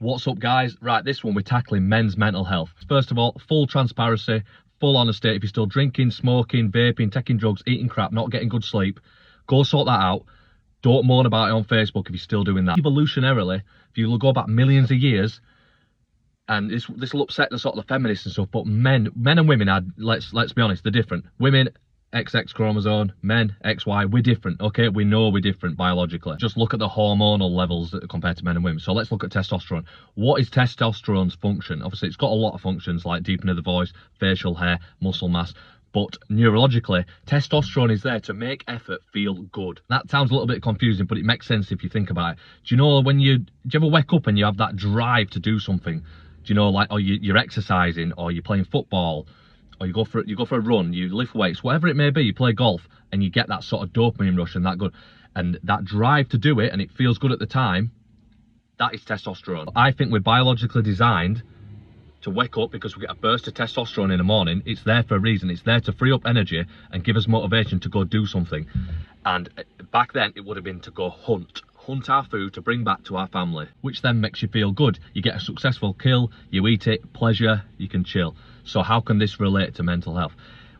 What's up, guys? Right, this one we're tackling men's mental health. First of all, full transparency, full honesty. If you're still drinking, smoking, vaping, taking drugs, eating crap, not getting good sleep, go sort that out. Don't moan about it on Facebook if you're still doing that. Evolutionarily, if you go back millions of years, and this will upset the sort of the feminists and stuff, but men and women are, let's be honest, they're different. Women, XX chromosome, men, XY, we're different, okay? We know we're different biologically. Just look at the hormonal levels compared to men and women. So let's look at testosterone. What is testosterone's function? Obviously, it's got a lot of functions like deepening the voice, facial hair, muscle mass. But neurologically, testosterone is there to make effort feel good. That sounds a little bit confusing, but it makes sense if you think about it. Do you know when do you ever wake up and you have that drive to do something? Do you know, like, or you're exercising, or you're playing football, or you go for a run, you lift weights, whatever it may be, you play golf, and you get that sort of dopamine rush and that good, and that drive to do it, and it feels good at the time. That is testosterone. I think we're biologically designed to wake up because we get a burst of testosterone in the morning. It's there for a reason. It's there to free up energy and give us motivation to go do something. And back then, it would have been to go hunt our food to bring back to our family, which then makes you feel good. You get a successful kill, you eat it, pleasure, you can chill. So how can this relate to mental health?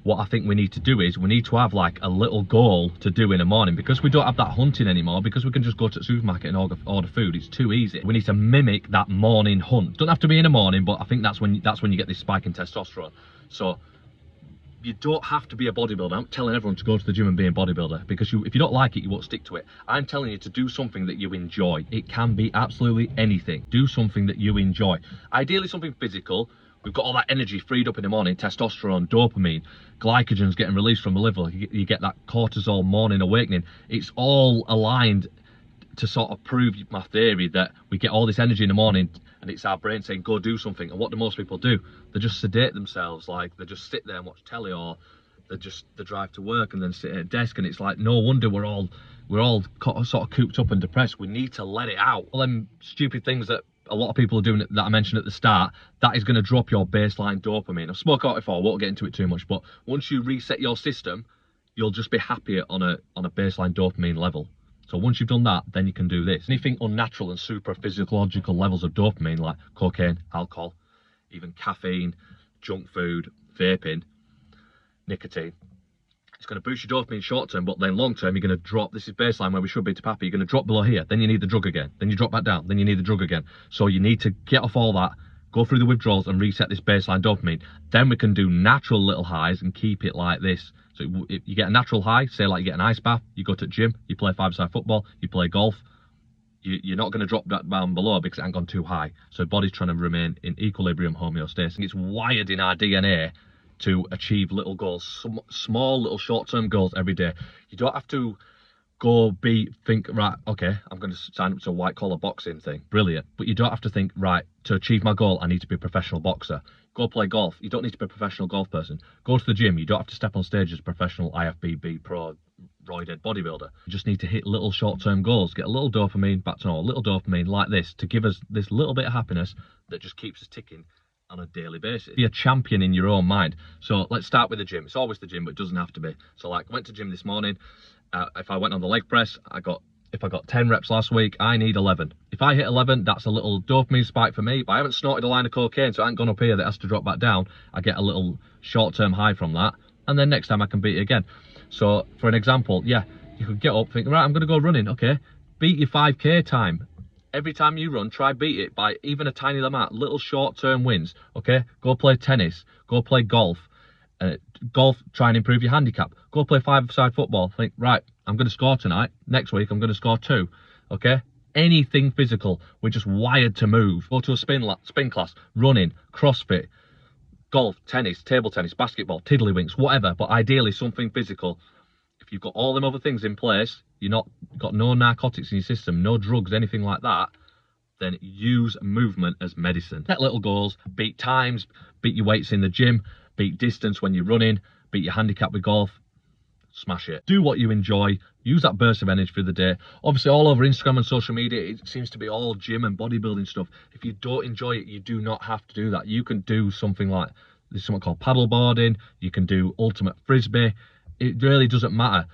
What I think we need to do is we need to have like a little goal to do in the morning, because we don't have that hunting anymore, because we can just go to the supermarket and order food. It's too easy. We need to mimic that morning hunt. Don't have to be in the morning, but I think that's when you get this spike in testosterone. So you don't have to be a bodybuilder. I'm telling everyone to go to the gym and be a bodybuilder, because if you don't like it, you won't stick to it. I'm telling you to do something that you enjoy. It can be absolutely anything. Do something that you enjoy. Ideally something physical. We've got all that energy freed up in the morning, testosterone, dopamine, glycogen's getting released from the liver. You get that cortisol morning awakening. It's all aligned to sort of prove my theory that we get all this energy in the morning, and it's our brain saying, go do something. And what do most people do? They just sedate themselves, like they just sit there and watch telly, or they drive to work and then sit at a desk, and it's like, no wonder we're all sort of cooped up and depressed. We need to let it out. All them stupid things that a lot of people are doing that I mentioned at the start, that is going to drop your baseline dopamine. I've spoken about it before, I won't get into it too much, but once you reset your system, you'll just be happier on a baseline dopamine level. So once you've done that, then you can do this. Anything unnatural and super physiological levels of dopamine, like cocaine, alcohol, even caffeine, junk food, vaping, nicotine, it's going to boost your dopamine short term, but then long term, you're going to drop. This is baseline where we should be to happy. You're going to drop below here, then you need the drug again, then you drop back down, then you need the drug again. So you need to get off all that, go through the withdrawals and reset this baseline dopamine. Then we can do natural little highs and keep it like this. So if you get a natural high, say like you get an ice bath, you go to the gym, you play five-a-side football, you play golf, you're not going to drop that down below because it ain't gone too high. So the body's trying to remain in equilibrium homeostasis. It's wired in our DNA to achieve little goals, small little short-term goals every day. You don't have to think, right, okay, I'm going to sign up to a white-collar boxing thing. Brilliant. But you don't have to think, right, to achieve my goal, I need to be a professional boxer. Go play golf. You don't need to be a professional golf person. Go to the gym. You don't have to step on stage as a professional IFBB pro roided bodybuilder. You just need to hit little short-term goals, get a little dopamine, back to normal, a little dopamine like this to give us this little bit of happiness that just keeps us ticking on a daily basis. Be a champion in your own mind. So let's start with the gym. It's always the gym, but it doesn't have to be. So like, I went to gym this morning. If I went on the leg press, if I got 10 reps last week, I need 11. If I hit 11, that's a little dopamine spike for me. But I haven't snorted a line of cocaine, so I ain't gone up here that has to drop back down. I get a little short-term high from that, and then next time I can beat it again. So for an example, yeah, you could get up, think, right, I'm going to go running. Okay, beat your 5K time. Every time you run, try beat it by even a tiny amount, little short-term wins. Okay, go play tennis, go play golf. Golf, try and improve your handicap. Go play five-a-side football. Think, right, I'm going to score tonight. Next week, I'm going to score 2. Okay? Anything physical. We're just wired to move. Go to a spin class, running, CrossFit, golf, tennis, table tennis, basketball, tiddlywinks, whatever. But ideally, something physical. If you've got all them other things in place, you've got no narcotics in your system, no drugs, anything like that, then use movement as medicine. Set little goals, beat times, beat your weights in the gym, beat distance when you're running, beat your handicap with golf, smash it. Do what you enjoy, use that burst of energy for the day. Obviously all over Instagram and social media, it seems to be all gym and bodybuilding stuff. If you don't enjoy it, you do not have to do that. You can do something like, there's something called paddle boarding, you can do ultimate frisbee. It really doesn't matter.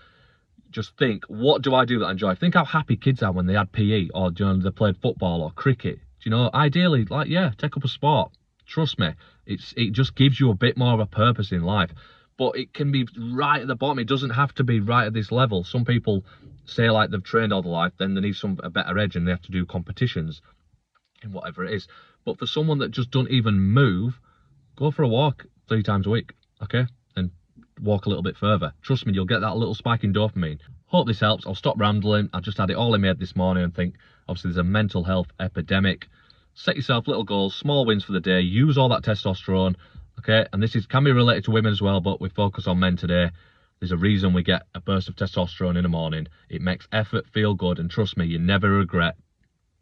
Just think, what do I do that I enjoy? Think how happy kids are when they had PE, or they played football or cricket. you know, ideally, like, yeah, take up a sport. Trust me, it just gives you a bit more of a purpose in life. But it can be right at the bottom. It doesn't have to be right at this level. Some people say like they've trained all their life, then they need a better edge and they have to do competitions in whatever it is. But for someone that just don't even move, go for a walk 3 times a week, okay? And walk a little bit further. Trust me, you'll get that little spike in dopamine. Hope this helps. I'll stop rambling. I've just had it all in my head this morning and think, obviously there's a mental health epidemic. Set yourself little goals, small wins for the day. Use all that testosterone, okay? And this can be related to women as well, but we focus on men today. There's a reason we get a burst of testosterone in the morning. It makes effort feel good, and trust me, you never regret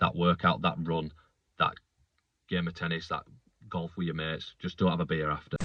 that workout, that run, that game of tennis, that golf with your mates. Just don't have a beer after.